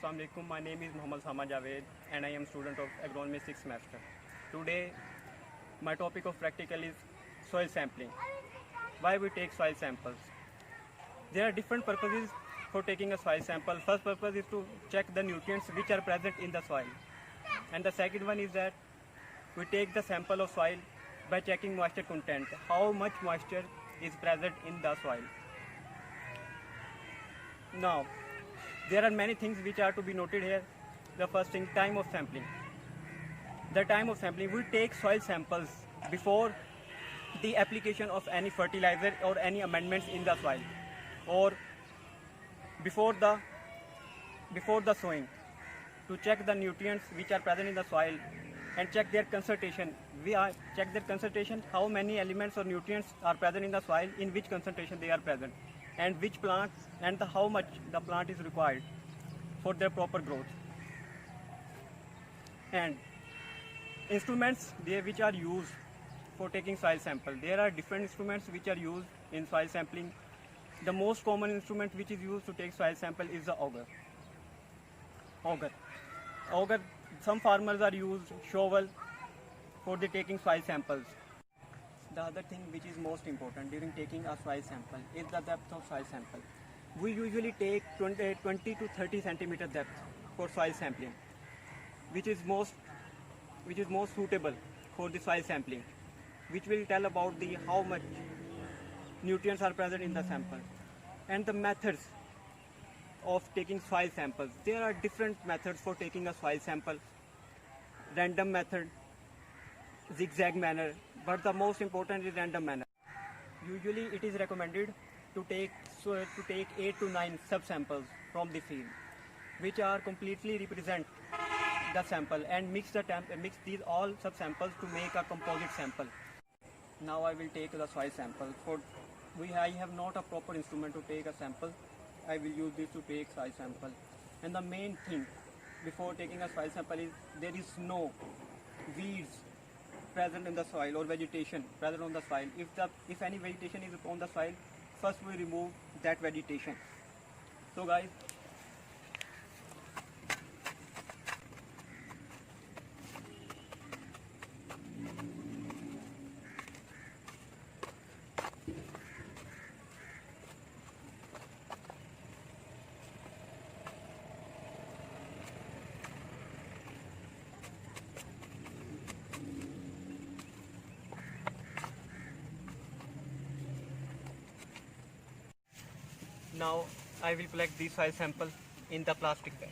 Assalamu alaikum. My name is Muhammad Sama Javed and I am student of agronomy 6th semester. Today my topic of practical is soil sampling. Why we take soil samples? There are different purposes for taking a soil sample. First purpose is to check the nutrients which are present in the soil. And the second one is that we take the sample of soil by checking moisture content. How much moisture is present in the soil. Now, there are many things which are to be noted here. The first thing, time of sampling. The time of sampling, we take soil samples before the application of any fertilizer or any amendments in the soil, or before the sowing, to check the nutrients which are present in the soil and check their concentration. Check their concentration, how many elements or nutrients are present in the soil, in which concentration they are present, and which plant and how much the plant is required for their proper growth. And instruments which are used for taking soil sample. There are different instruments which are used in soil sampling. The most common instrument which is used to take soil sample is the auger. Some farmers are used shovel for the taking soil samples. The other thing which is most important during taking a soil sample is the depth of soil sample. We usually take 20 to 30 centimeter depth for soil sampling, which is most suitable for the soil sampling, which will tell about how much nutrients are present in the sample. And the methods of taking soil samples. There are different methods for taking a soil sample. Random method, zigzag manner, but the most important is random manner. Usually it is recommended to take 8 to 9 subsamples from the field, which are completely represent the sample, and mix these all subsamples to make a composite sample. Now I will take the soil sample. I have not a proper instrument to take a sample. I will use this to take soil sample. And the main thing before taking a soil sample is there is no weeds present in the soil or vegetation present on the soil. If any vegetation is on the soil, first we remove that vegetation. So guys, now I will collect the soil sample in the plastic bag.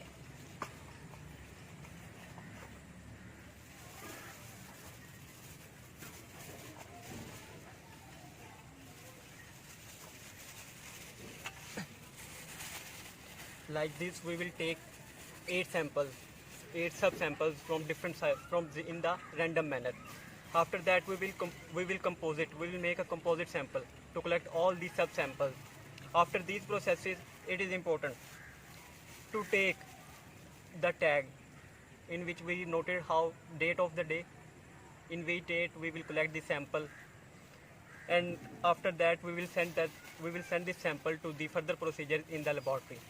Like this, we will take 8 sub-samples from different in the random manner. After that, we will compose it. We will make a composite sample to collect all these sub-samples. After these processes, it is important to take the tag in which we noted date of the day, in which date we will collect the sample, and after that we will send this sample to the further procedure in the laboratory.